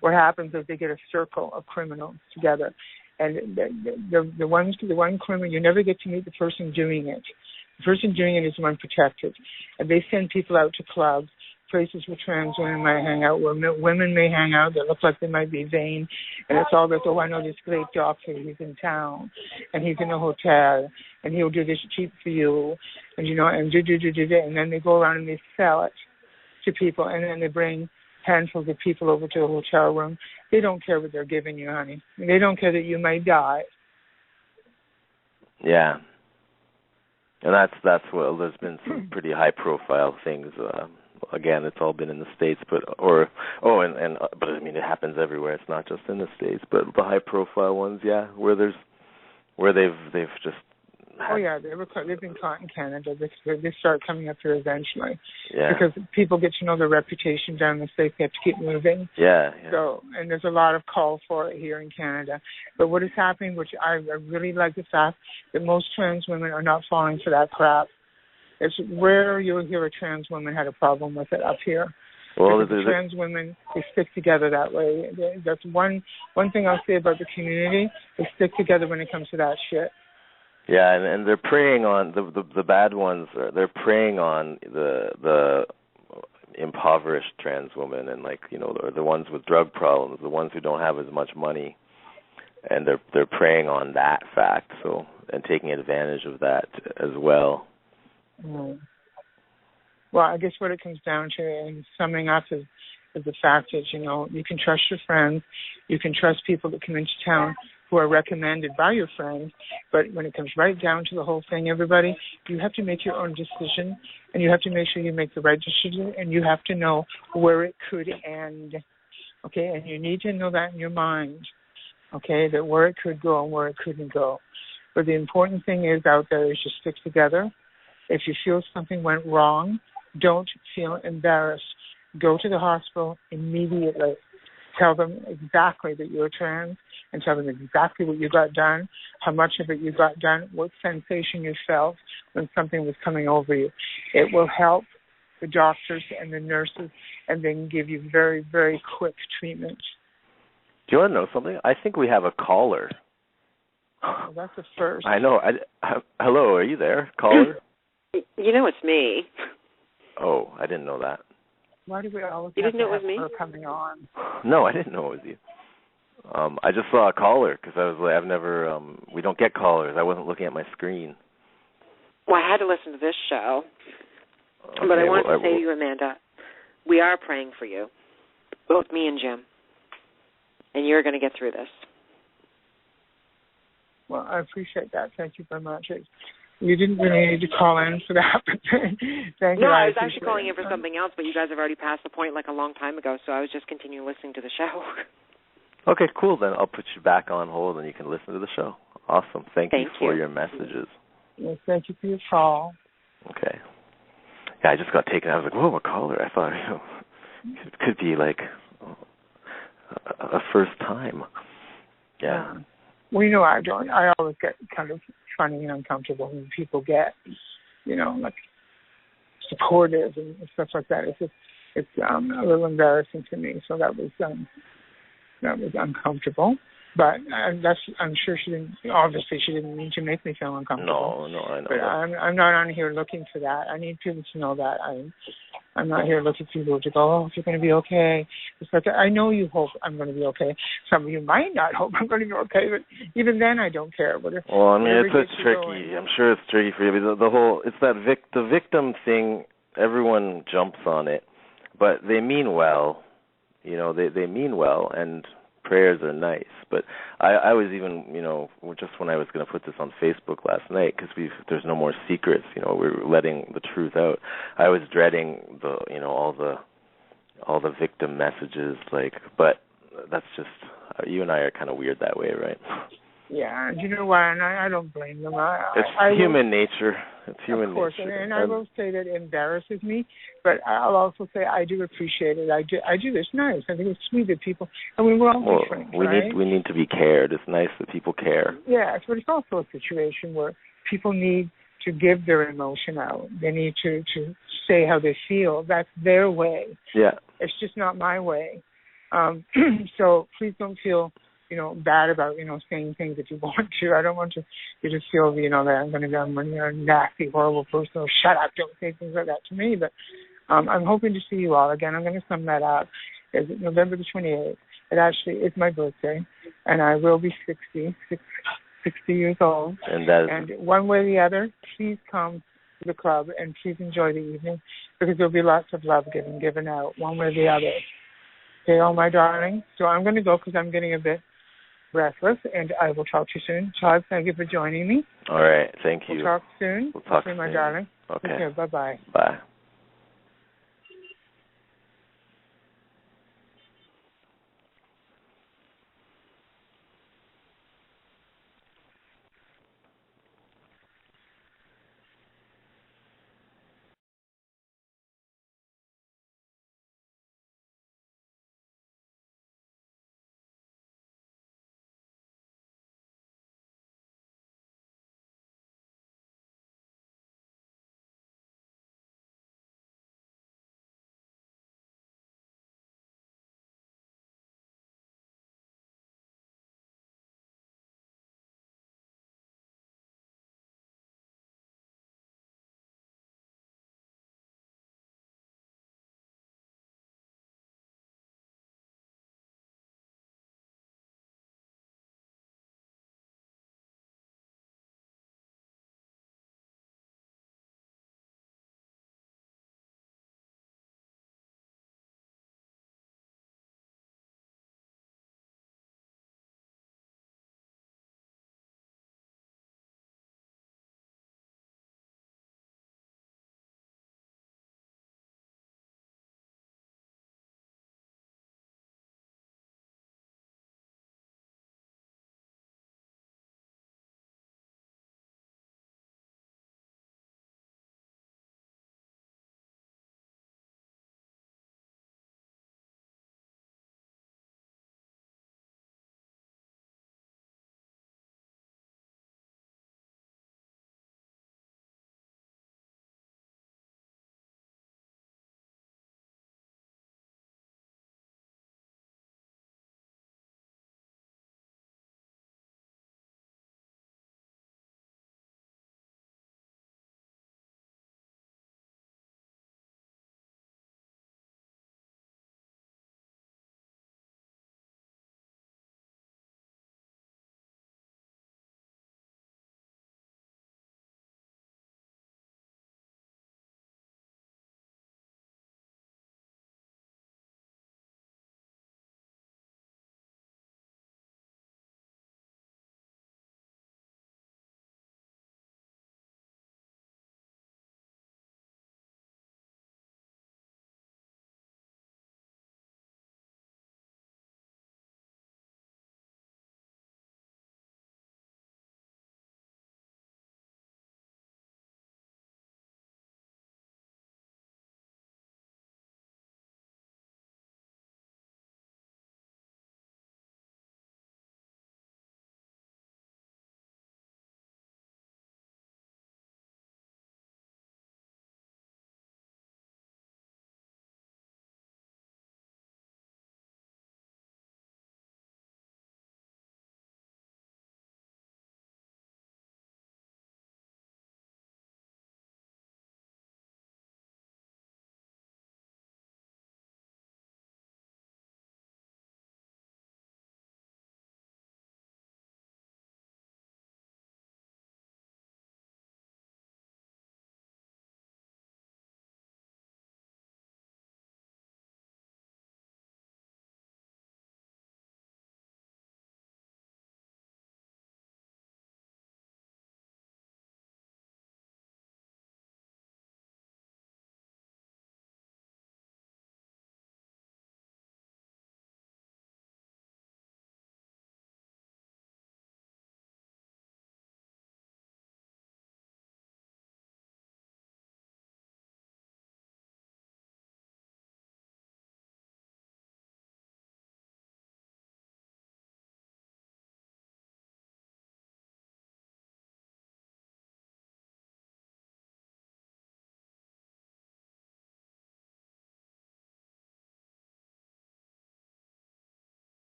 What happens is they get a circle of criminals together, and the one criminal, you never get to meet the person doing it. The person doing it is the one protected, and they send people out to clubs, places where trans women might hang out, where women may hang out that look like they might be vain, and it's all this, oh, I know this great doctor, he's in town, and he's in a hotel, and he'll do this cheap for you, and and do, and then they go around and they sell it to people, and then they bring handfuls of people over to a hotel room. They don't care what they're giving you, honey. They don't care that you might die. Yeah. And that's what, there's been some pretty high-profile things. Again, it's all been in the States, but I mean, it happens everywhere. It's not just in the States, but the high-profile ones, yeah, where they've just. They've been caught in Canada. They start coming up here eventually. Yeah. Because people get to know their reputation down in the States. They have to keep moving. Yeah. So, and there's a lot of call for it here in Canada. But what is happening, which I really like the fact that most trans women are not falling for that crap. It's rare you'll hear a trans woman had a problem with it up here. Well, because the trans women, they stick together that way. That's one thing I'll say about the community. They stick together when it comes to that shit. Yeah, and they're preying on the bad ones. They're preying on the impoverished trans women, and the ones with drug problems, the ones who don't have as much money, and they're preying on that fact. So, and taking advantage of that as well. Mm. Well, I guess what it comes down to, and summing up, is the fact that you can trust your friends, you can trust people that come into town who are recommended by your friends, but when it comes right down to the whole thing, everybody, you have to make your own decision, and you have to make sure you make the right decision, and you have to know where it could end, okay? And you need to know that in your mind, okay, that where it could go and where it couldn't go. But the important thing is out there is just stick together. If you feel something went wrong, don't feel embarrassed. Go to the hospital immediately. Tell them exactly that you're trans, and tell them exactly what you got done, how much of it you got done, what sensation you felt when something was coming over you. It will help the doctors and the nurses, and they can give you very, very quick treatment. Do you want to know something? I think we have a caller. Well, that's a first. I know. Hello, are you there, caller? It's me. Oh, I didn't know that. Why do we always you have didn't know to it was have me? her coming on? No, I didn't know it was you. I just saw a caller because I was like, I've never. We don't get callers. I wasn't looking at my screen. Well, I had to listen to this show, Okay, but I wanted to say to you, Amanda, we are praying for you, both me and Jim, and you're going to get through this. Well, I appreciate that. Thank you very much. You didn't really need to call in for that, but thank you. No, I was actually calling in for something else, but you guys have already passed the point like a long time ago, so I was just continuing listening to the show. Okay, cool. Then I'll put you back on hold and you can listen to the show. Awesome. Thank you for your messages. Yes, thank you for your call. Okay. Yeah, I just got taken. I was like, whoa, a caller. I thought, it could be like a first time. Yeah. Well, I always get kind of funny and uncomfortable when people get, like supportive and stuff like that. It's a little embarrassing to me. So that was uncomfortable. But I'm sure she didn't mean to make me feel uncomfortable. No, I know. But I'm not on here looking for that. I need people to know that I'm not here looking for people to go, oh, if you're going to be okay. It's like, I know you hope I'm going to be okay. Some of you might not hope I'm going to be okay, but even then I don't care. Well, I mean, it's tricky. I'm sure it's tricky for you. The whole, it's that the victim thing, everyone jumps on it, but they mean well. They mean well, and prayers are nice, but I was even, just when I was going to put this on Facebook last night, because there's no more secrets, we're letting the truth out. I was dreading all the victim messages, but that's just, you and I are kind of weird that way, right? Yeah, and you know what? And I don't blame them. It's human nature. It's human of course, nature. And I will say that it embarrasses me, but I'll also say I do appreciate it. I do. It's nice. I think it's sweet that people. I mean, we're all different, right? We need to be cared. It's nice that people care. Yes, but it's also a situation where people need to give their emotion out. They need to say how they feel. That's their way. Yeah. It's just not my way. So please don't feel bad about, saying things that you want to. I don't want you to feel, that I'm going to go, you're a nasty, horrible person, or shut up, don't say things like that to me. But I'm hoping to see you all again. I'm going to sum that up. It's November the 28th. It actually is my birthday, and I will be 60 years old. And one way or the other, please come to the club and please enjoy the evening, because there'll be lots of love given out, one way or the other. Okay, all my darling. So I'm going to go because I'm getting a bit breathless, and I will talk to you soon. Todd, thank you for joining me. All right, thank you. We'll talk soon. We'll talk soon. My darling. Okay. Take care. Bye-bye. Bye.